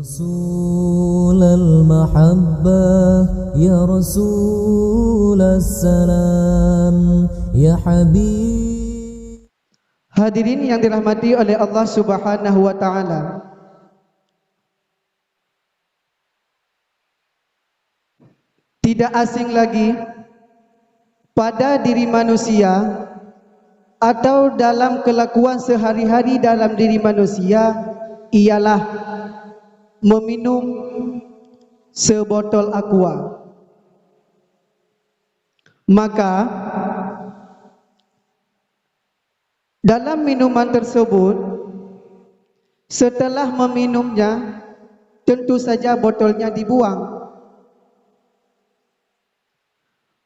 رسول المحبة يا رسول السلام يا حبيب. Hadirin yang dirahmati oleh Allah Subhanahu wa taala. Tidak asing lagi pada diri manusia atau dalam kelakuan sehari-hari dalam diri manusia ialah meminum sebotol aqua. Maka dalam minuman tersebut, setelah meminumnya, tentu saja botolnya dibuang.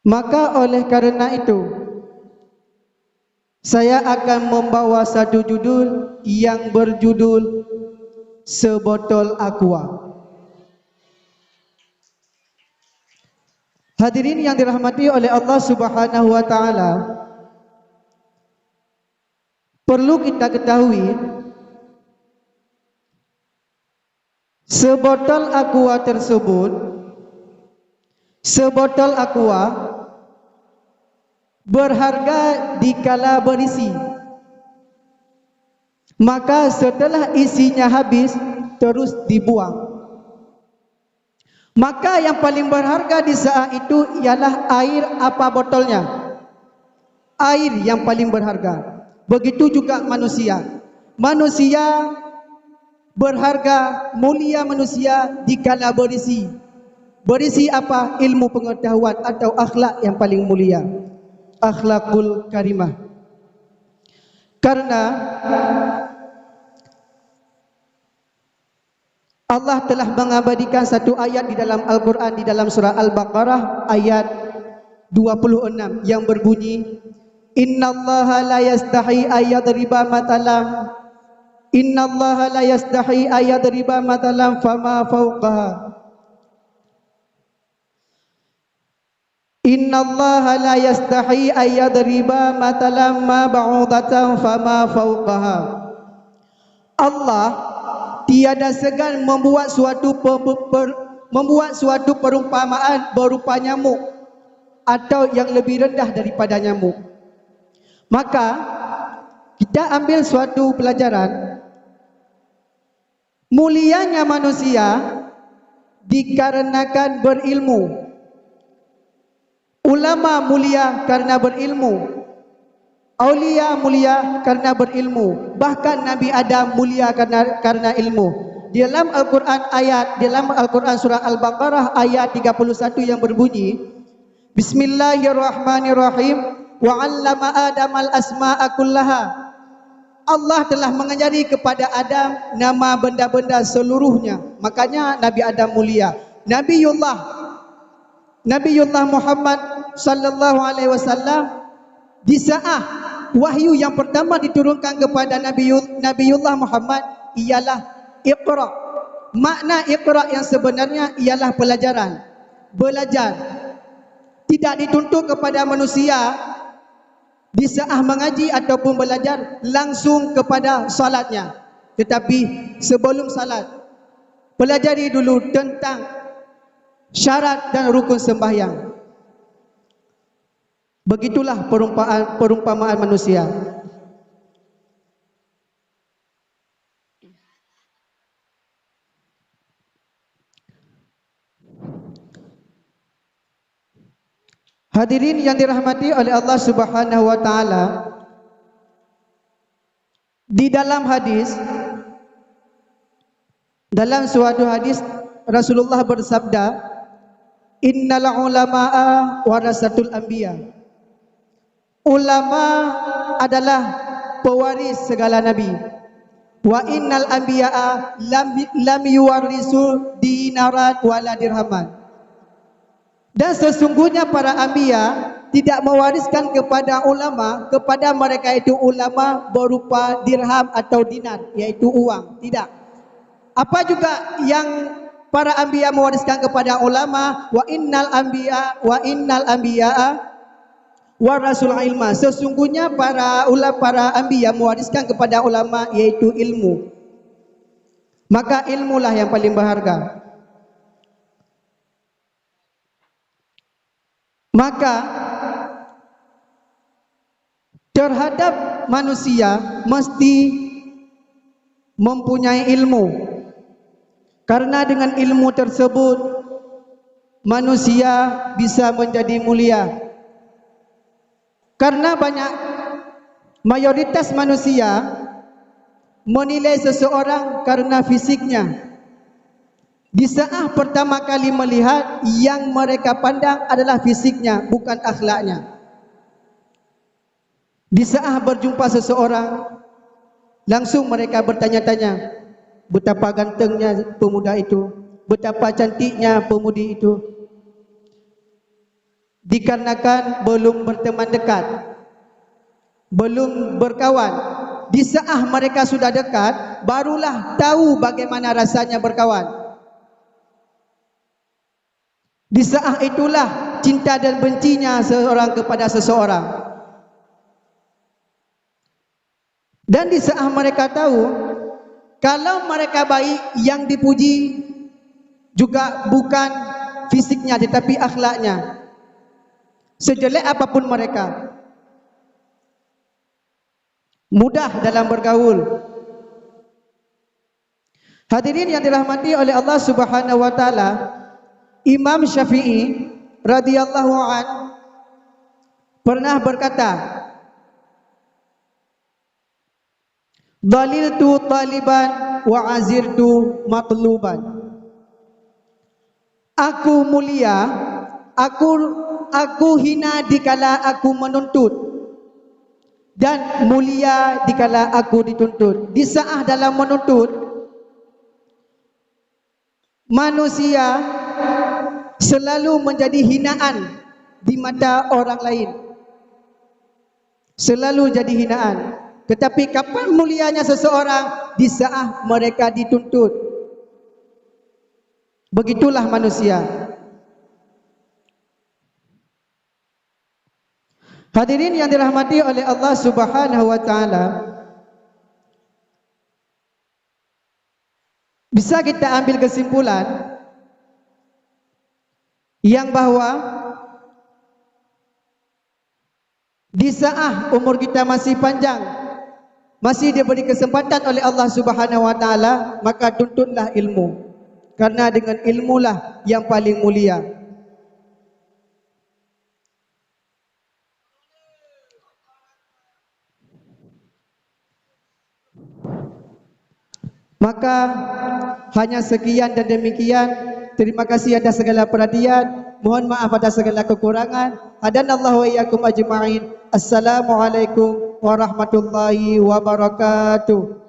Maka oleh karena itu, saya akan membawa satu judul yang berjudul Sebotol Aqua. Hadirin yang dirahmati oleh Allah Subhanahu wa taala, perlu kita ketahui sebotol aqua tersebut, sebotol aqua berharga dikala berisi. Maka setelah isinya habis, terus dibuang. Maka yang paling berharga di saat itu ialah air apa botolnya? Air yang paling berharga. Begitu juga manusia. Manusia berharga, mulia manusia dikala berisi. Berisi apa? Ilmu pengetahuan atau akhlak yang paling mulia. Akhlakul karimah. Karena Allah telah mengabadikan satu ayat di dalam Al-Quran, di dalam surah Al-Baqarah ayat 26 yang berbunyi, Innallaha la yastahi ayadriba matalam, Innallaha la yastahi ayadriba matalam fama fawqaha. Innallaha la yastahi ayadriba matalam ma ba'udatan fama fawqaha. Allah tiada segan membuat suatu perumpamaan berupa nyamuk atau yang lebih rendah daripada nyamuk. Maka kita ambil suatu pelajaran, mulianya manusia dikarenakan berilmu. Ulama mulia karena berilmu, aulia mulia karena berilmu, bahkan Nabi Adam mulia karena ilmu. Di dalam Al-Quran surah Al-Baqarah ayat 31 yang berbunyi, Bismillahirrahmanirrahim, wa 'allama Adam al-asma'a kullaha. Allah telah mengajari kepada Adam nama benda-benda seluruhnya. Makanya Nabi Adam mulia. Nabiullah Muhammad sallallahu alaihi wasallam di saat wahyu yang pertama diturunkan kepada Nabiullah Muhammad ialah Iqra. Makna Iqra yang sebenarnya ialah pelajaran, belajar. Tidak dituntut kepada manusia di saat mengaji ataupun belajar langsung kepada salatnya, tetapi sebelum salat pelajari dulu tentang syarat dan rukun sembahyang. Begitulah perumpamaan manusia. Hadirin yang dirahmati oleh Allah Subhanahu wa taala, di dalam hadis, dalam suatu hadis Rasulullah bersabda, Innal ulama'a warasatul anbiya. Ulama adalah pewaris segala nabi. Wa innal anbiya'a lam yuwarisu dinaran wala dirhaman. Dan sesungguhnya para anbiya tidak mewariskan kepada ulama, kepada mereka itu ulama berupa dirham atau dinar, yaitu uang. Tidak. Apa juga yang para anbiya mewariskan kepada ulama, wa innal anbiya'a warasul ilma. Sesungguhnya para anbiya mewariskan kepada ulama yaitu ilmu. Maka ilmulah yang paling berharga. Maka terhadap manusia mesti mempunyai ilmu. Karena dengan ilmu tersebut manusia bisa menjadi mulia. Karena mayoritas manusia menilai seseorang karena fisiknya. Di saat pertama kali melihat, yang mereka pandang adalah fisiknya, bukan akhlaknya. Di saat berjumpa seseorang, langsung mereka bertanya-tanya, betapa gantengnya pemuda itu, betapa cantiknya pemudi itu. Dikarenakan belum berteman dekat, belum berkawan. Di saat mereka sudah dekat, barulah tahu bagaimana rasanya berkawan. Di saat itulah cinta dan bencinya seorang kepada seseorang. Dan di saat mereka tahu, kalau mereka baik, yang dipuji juga bukan fisiknya tetapi akhlaknya. Sejelek apapun mereka, mudah dalam bergaul. Hadirin yang dirahmati oleh Allah Subhanahu wa taala, Imam Syafi'i radhiyallahu an pernah berkata, "Dhaliltu taliban wa azirtu matluban." Aku mulia, aku hina dikala aku menuntut, dan mulia dikala aku dituntut. Di saat dalam menuntut, manusia selalu menjadi hinaan di mata orang lain, selalu jadi hinaan. Tetapi kapan mulianya seseorang? Di saat mereka dituntut. Begitulah manusia. Hadirin yang dirahmati oleh Allah Subhanahu wa taala, bisa kita ambil kesimpulan yang bahwa di saat umur kita masih panjang, masih diberi kesempatan oleh Allah Subhanahu wa taala, maka tuntutlah ilmu. Karena dengan ilmulah yang paling mulia. Maka hanya sekian dan demikian. Terima kasih atas segala perhatian. Mohon maaf atas segala kekurangan. Hadanallahu wa iyyakum ajma'in. Assalamualaikum warahmatullahi wabarakatuh.